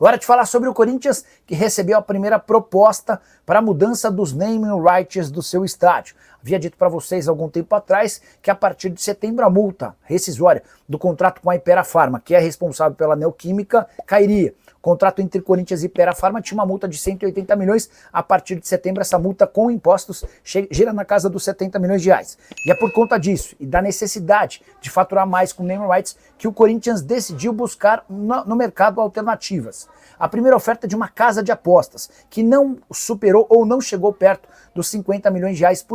Hora de falar sobre o Corinthians, que recebeu a primeira proposta para a mudança dos naming rights do seu estádio. Havia dito para vocês há algum tempo atrás que a partir de setembro a multa rescisória do contrato com a Hypera Pharma, que é responsável pela Neoquímica, cairia. O contrato entre Corinthians e Hypera Pharma tinha uma multa de 180 milhões. A partir de setembro, essa multa com impostos gira na casa dos 70 milhões de reais. E é por conta disso e da necessidade de faturar mais com naming rights que o Corinthians decidiu buscar no mercado alternativas. A primeira oferta é de uma casa de apostas, que não superou ou não chegou perto dos 50 milhões de reais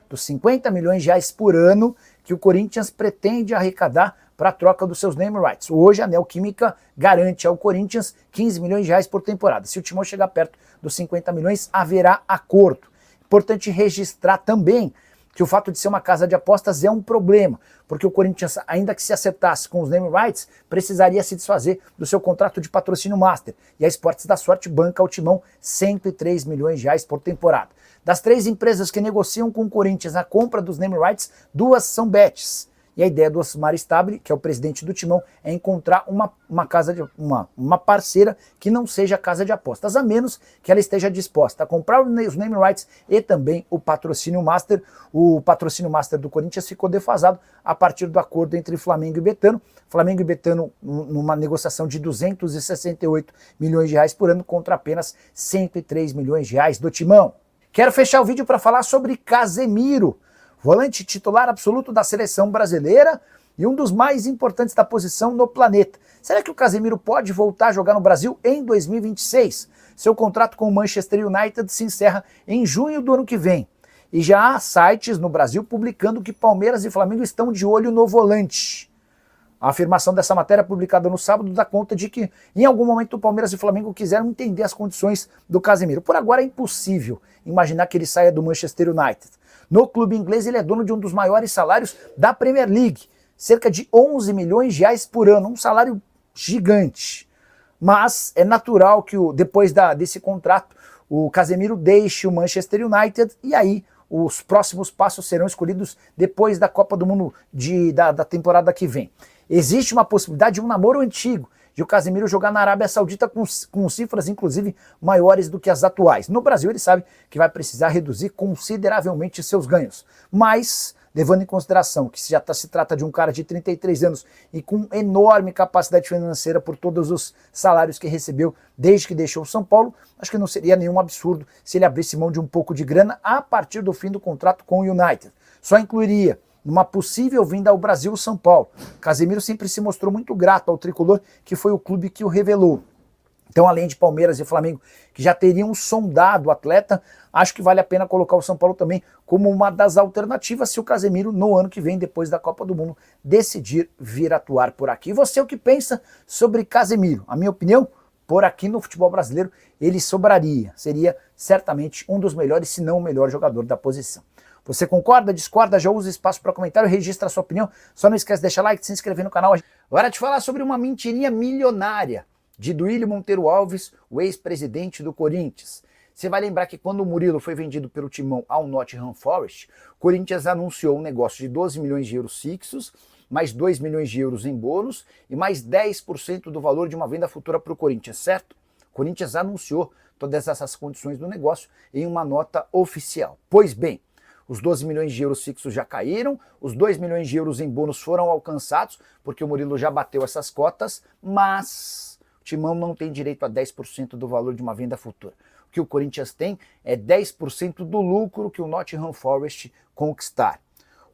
dos 50 milhões de reais por ano que o Corinthians pretende arrecadar para a troca dos seus name rights. Hoje a Neoquímica garante ao Corinthians 15 milhões de reais por temporada. Se o Timão chegar perto dos 50 milhões, haverá acordo. Importante registrar também que o fato de ser uma casa de apostas é um problema, porque o Corinthians, ainda que se acertasse com os name rights, precisaria se desfazer do seu contrato de patrocínio master, e a Esportes da Sorte banca ao Timão 103 milhões de reais por temporada. Das 3 empresas que negociam com o Corinthians a compra dos name rights, 2 são bets. E a ideia do Osmar Stabile, que é o presidente do Timão, é encontrar uma parceira que não seja casa de apostas, a menos que ela esteja disposta a comprar os name rights e também o patrocínio master. O patrocínio master do Corinthians ficou defasado a partir do acordo entre Flamengo e Betano. Flamengo e Betano numa negociação de 268 milhões de reais por ano contra apenas 103 milhões de reais do Timão. Quero fechar o vídeo para falar sobre Casemiro, volante titular absoluto da seleção brasileira e um dos mais importantes da posição no planeta. Será que o Casemiro pode voltar a jogar no Brasil em 2026? Seu contrato com o Manchester United se encerra em junho do ano que vem. E já há sites no Brasil publicando que Palmeiras e Flamengo estão de olho no volante. A afirmação dessa matéria, publicada no sábado, dá conta de que em algum momento o Palmeiras e o Flamengo quiseram entender as condições do Casemiro. Por agora é impossível imaginar que ele saia do Manchester United. No clube inglês ele é dono de um dos maiores salários da Premier League, cerca de 11 milhões de reais por ano, um salário gigante. Mas é natural que depois desse contrato o Casemiro deixe o Manchester United e aí os próximos passos serão escolhidos depois da Copa do Mundo da temporada que vem. Existe uma possibilidade de um namoro antigo, de o Casemiro jogar na Arábia Saudita com cifras, inclusive, maiores do que as atuais. No Brasil, ele sabe que vai precisar reduzir consideravelmente seus ganhos. Mas, levando em consideração que se trata de um cara de 33 anos e com enorme capacidade financeira por todos os salários que recebeu desde que deixou o São Paulo, acho que não seria nenhum absurdo se ele abrisse mão de um pouco de grana a partir do fim do contrato com o United. Só incluiria numa possível vinda ao Brasil o São Paulo. Casemiro sempre se mostrou muito grato ao tricolor, que foi o clube que o revelou. Então, além de Palmeiras e Flamengo, que já teriam sondado o atleta, acho que vale a pena colocar o São Paulo também como uma das alternativas se o Casemiro, no ano que vem, depois da Copa do Mundo, decidir vir atuar por aqui. E você, o que pensa sobre Casemiro? A minha opinião, por aqui no futebol brasileiro, ele sobraria. Seria certamente um dos melhores, se não o melhor jogador da posição. Você concorda, discorda, já usa espaço para comentário, registra a sua opinião. Só não esquece de deixar like, de se inscrever no canal. Hora de falar sobre uma mentirinha milionária de Duílio Monteiro Alves, o ex-presidente do Corinthians. Você vai lembrar que quando o Murilo foi vendido pelo Timão ao Nottingham Forest, o Corinthians anunciou um negócio de 12 milhões de euros fixos, mais 2 milhões de euros em bônus e mais 10% do valor de uma venda futura para o Corinthians, certo? O Corinthians anunciou todas essas condições do negócio em uma nota oficial. Pois bem, os 12 milhões de euros fixos já caíram, os 2 milhões de euros em bônus foram alcançados, porque o Murilo já bateu essas cotas, mas o Timão não tem direito a 10% do valor de uma venda futura. O que o Corinthians tem é 10% do lucro que o Nottingham Forest conquistar.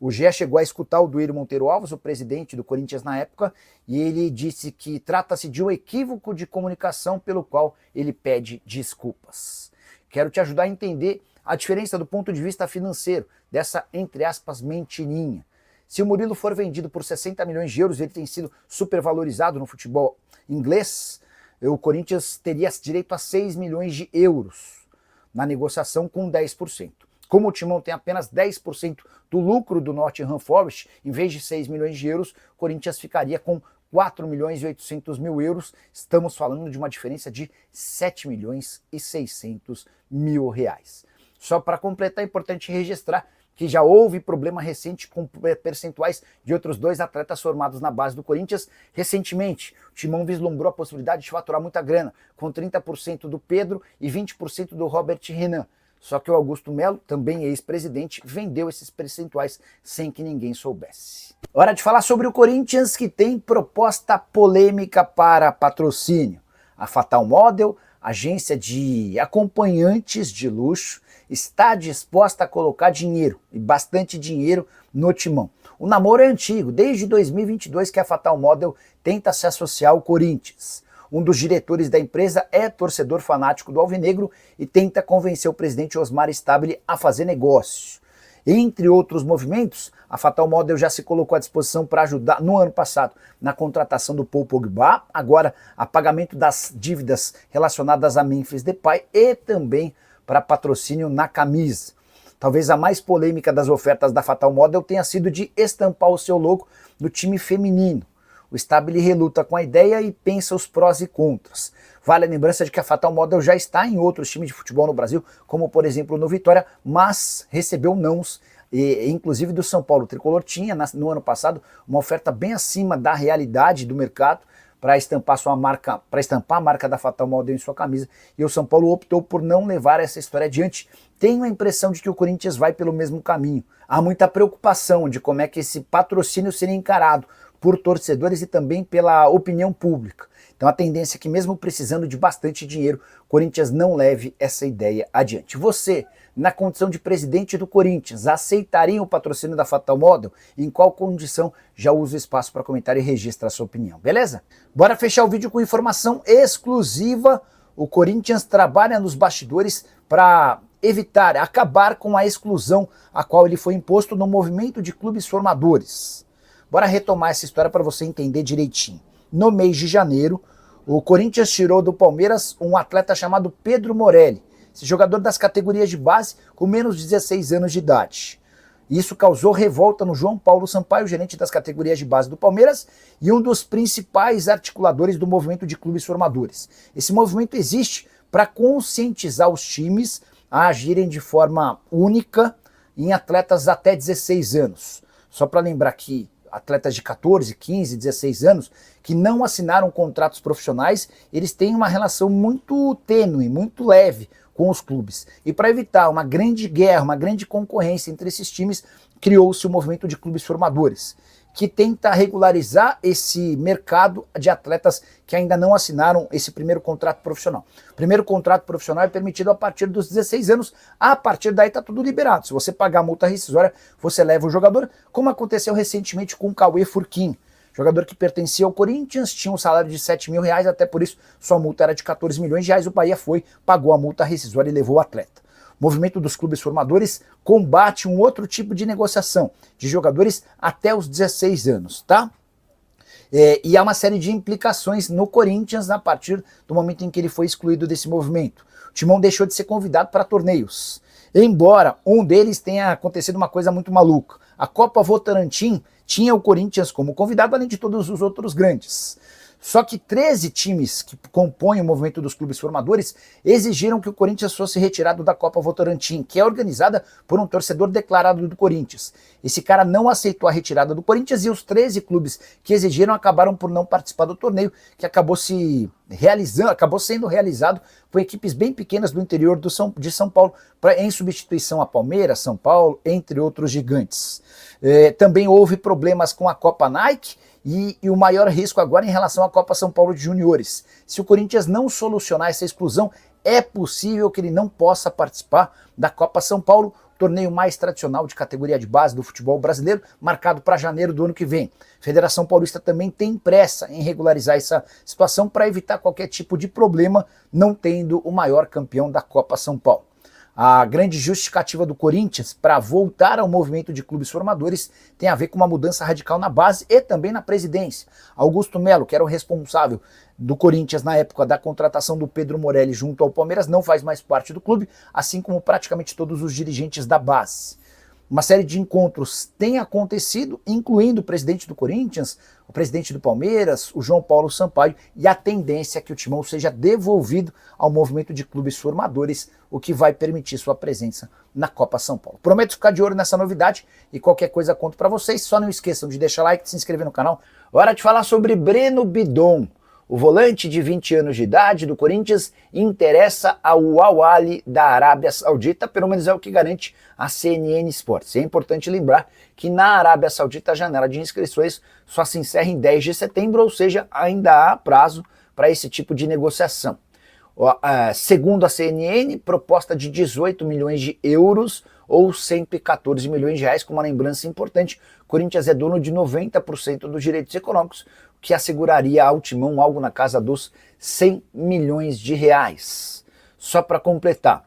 O GE chegou a escutar o Duílio Monteiro Alves, o presidente do Corinthians na época, e ele disse que trata-se de um equívoco de comunicação pelo qual ele pede desculpas. Quero te ajudar a entender a diferença do ponto de vista financeiro dessa, entre aspas, mentirinha. Se o Murilo for vendido por 60 milhões de euros, ele tem sido supervalorizado no futebol inglês, o Corinthians teria direito a 6 milhões de euros na negociação com 10%. Como o Timão tem apenas 10% do lucro do Nottingham Forest, em vez de 6 milhões de euros, o Corinthians ficaria com 4 milhões e 800 mil euros. Estamos falando de uma diferença de 7 milhões e 600 mil reais. Só para completar, é importante registrar que já houve problema recente com percentuais de outros 2 atletas formados na base do Corinthians. Recentemente, o Timão vislumbrou a possibilidade de faturar muita grana, com 30% do Pedro e 20% do Robert Renan. Só que o Augusto Melo, também ex-presidente, vendeu esses percentuais sem que ninguém soubesse. Hora de falar sobre o Corinthians, que tem proposta polêmica para patrocínio. A Fatal Model, agência de acompanhantes de luxo, está disposta a colocar dinheiro, e bastante dinheiro, no Timão. O namoro é antigo, desde 2022 que a Fatal Model tenta se associar ao Corinthians. Um dos diretores da empresa é torcedor fanático do Alvinegro e tenta convencer o presidente Osmar Stabile a fazer negócio. Entre outros movimentos, a Fatal Model já se colocou à disposição para ajudar no ano passado na contratação do Paul Pogba, agora a pagamento das dívidas relacionadas a Memphis Depay e também para patrocínio na camisa. Talvez a mais polêmica das ofertas da Fatal Model tenha sido de estampar o seu logo no time feminino. O Stabile reluta com a ideia e pensa os prós e contras. Vale a lembrança de que a Fatal Model já está em outros times de futebol no Brasil, como por exemplo no Vitória, mas recebeu nãos, inclusive do São Paulo. O Tricolor tinha no ano passado uma oferta bem acima da realidade do mercado para estampar a marca da Fatal Model em sua camisa, e o São Paulo optou por não levar essa história adiante. Tenho a impressão de que o Corinthians vai pelo mesmo caminho. Há muita preocupação de como é que esse patrocínio seria encarado por torcedores e também pela opinião pública. Então a tendência é que, mesmo precisando de bastante dinheiro, o Corinthians não leve essa ideia adiante. Você, na condição de presidente do Corinthians, aceitaria o patrocínio da Fatal Model? Em qual condição? Já usa o espaço para comentar e registra a sua opinião, beleza? Bora fechar o vídeo com informação exclusiva. O Corinthians trabalha nos bastidores para acabar com a exclusão a qual ele foi imposto no movimento de clubes formadores. Bora retomar essa história para você entender direitinho. No mês de janeiro, o Corinthians tirou do Palmeiras um atleta chamado Pedro Morelli, esse jogador das categorias de base com menos de 16 anos de idade. Isso causou revolta no João Paulo Sampaio, gerente das categorias de base do Palmeiras e um dos principais articuladores do movimento de clubes formadores. Esse movimento existe para conscientizar os times a agirem de forma única em atletas até 16 anos. Só para lembrar que atletas de 14, 15, 16 anos que não assinaram contratos profissionais, eles têm uma relação muito tênue, muito leve com os clubes. E para evitar uma grande guerra, uma grande concorrência entre esses times, criou-se o movimento de clubes formadores, que tenta regularizar esse mercado de atletas que ainda não assinaram esse primeiro contrato profissional. O primeiro contrato profissional é permitido a partir dos 16 anos, a partir daí está tudo liberado. Se você pagar a multa rescisória, você leva o jogador, como aconteceu recentemente com o Cauê Furquim, jogador que pertencia ao Corinthians, tinha um salário de R$7 mil, até por isso sua multa era de R$14 milhões, o Bahia pagou a multa rescisória e levou o atleta. O movimento dos clubes formadores combate um outro tipo de negociação, de jogadores até os 16 anos, tá? E há uma série de implicações no Corinthians a partir do momento em que ele foi excluído desse movimento. O Timão deixou de ser convidado para torneios, embora um deles tenha acontecido uma coisa muito maluca. A Copa Votorantim tinha o Corinthians como convidado, além de todos os outros grandes. Só que 13 times que compõem o movimento dos clubes formadores exigiram que o Corinthians fosse retirado da Copa Votorantim, que é organizada por um torcedor declarado do Corinthians. Esse cara não aceitou a retirada do Corinthians e os 13 clubes que exigiram acabaram por não participar do torneio, que acabou sendo realizado com equipes bem pequenas do interior de São Paulo, em substituição a Palmeiras, São Paulo, entre outros gigantes. Também houve problemas com a Copa Nike, e o maior risco agora em relação à Copa São Paulo de Juniores. Se o Corinthians não solucionar essa exclusão, é possível que ele não possa participar da Copa São Paulo, torneio mais tradicional de categoria de base do futebol brasileiro, marcado para janeiro do ano que vem. A Federação Paulista também tem pressa em regularizar essa situação para evitar qualquer tipo de problema, não tendo o maior campeão da Copa São Paulo. A grande justificativa do Corinthians para voltar ao movimento de clubes formadores tem a ver com uma mudança radical na base e também na presidência. Augusto Melo, que era o responsável do Corinthians na época da contratação do Pedro Morelli junto ao Palmeiras, não faz mais parte do clube, assim como praticamente todos os dirigentes da base. Uma série de encontros tem acontecido, incluindo o presidente do Corinthians, o presidente do Palmeiras, o João Paulo Sampaio, e a tendência é que o Timão seja devolvido ao movimento de clubes formadores, o que vai permitir sua presença na Copa São Paulo. Prometo ficar de olho nessa novidade e qualquer coisa conto para vocês. Só não esqueçam de deixar like, de se inscrever no canal. Hora de falar sobre Breno Bidon. O volante de 20 anos de idade do Corinthians interessa ao Al-Ahly da Arábia Saudita, pelo menos é o que garante a CNN Sports. É importante lembrar que na Arábia Saudita a janela de inscrições só se encerra em 10 de setembro, ou seja, ainda há prazo para esse tipo de negociação. Segundo a CNN, proposta de 18 milhões de euros ou 114 milhões de reais, com uma lembrança importante, o Corinthians é dono de 90% dos direitos econômicos, que asseguraria ao Timão algo na casa dos 100 milhões de reais. Só para completar,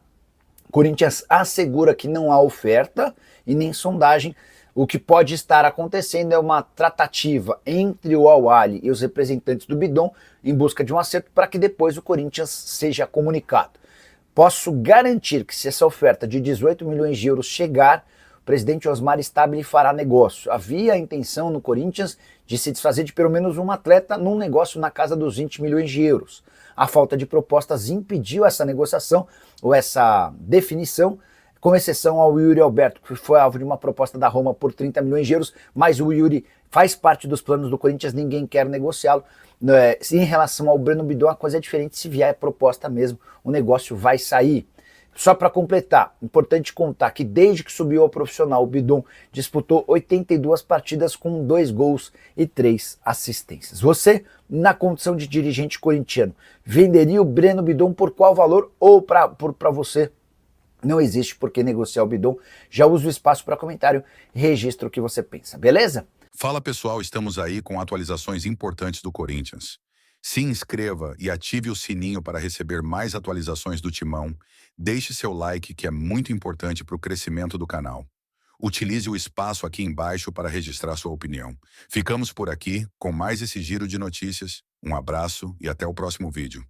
o Corinthians assegura que não há oferta e nem sondagem. O que pode estar acontecendo é uma tratativa entre o Al-Ahly e os representantes do Bidon em busca de um acerto para que depois o Corinthians seja comunicado. Posso garantir que se essa oferta de 18 milhões de euros chegar, o presidente Osmar Stabile fará negócio. Havia a intenção no Corinthians de se desfazer de pelo menos um atleta num negócio na casa dos 20 milhões de euros. A falta de propostas impediu essa negociação ou essa definição, com exceção ao Yuri Alberto, que foi alvo de uma proposta da Roma por 30 milhões de euros, mas o Yuri faz parte dos planos do Corinthians, ninguém quer negociá-lo. Em relação ao Breno Bidon, a coisa é diferente, se vier a proposta mesmo, o negócio vai sair. Só para completar, importante contar que desde que subiu ao profissional, o Bidon disputou 82 partidas com 2 gols e 3 assistências. Você, na condição de dirigente corintiano, venderia o Breno Bidon por qual valor? Ou para você não existe por que negociar o Bidon? Já usa o espaço para comentário e registra o que você pensa, beleza? Fala pessoal, estamos aí com atualizações importantes do Corinthians. Se inscreva e ative o sininho para receber mais atualizações do Timão. Deixe seu like, que é muito importante para o crescimento do canal. Utilize o espaço aqui embaixo para registrar sua opinião. Ficamos por aqui com mais esse giro de notícias. Um abraço e até o próximo vídeo.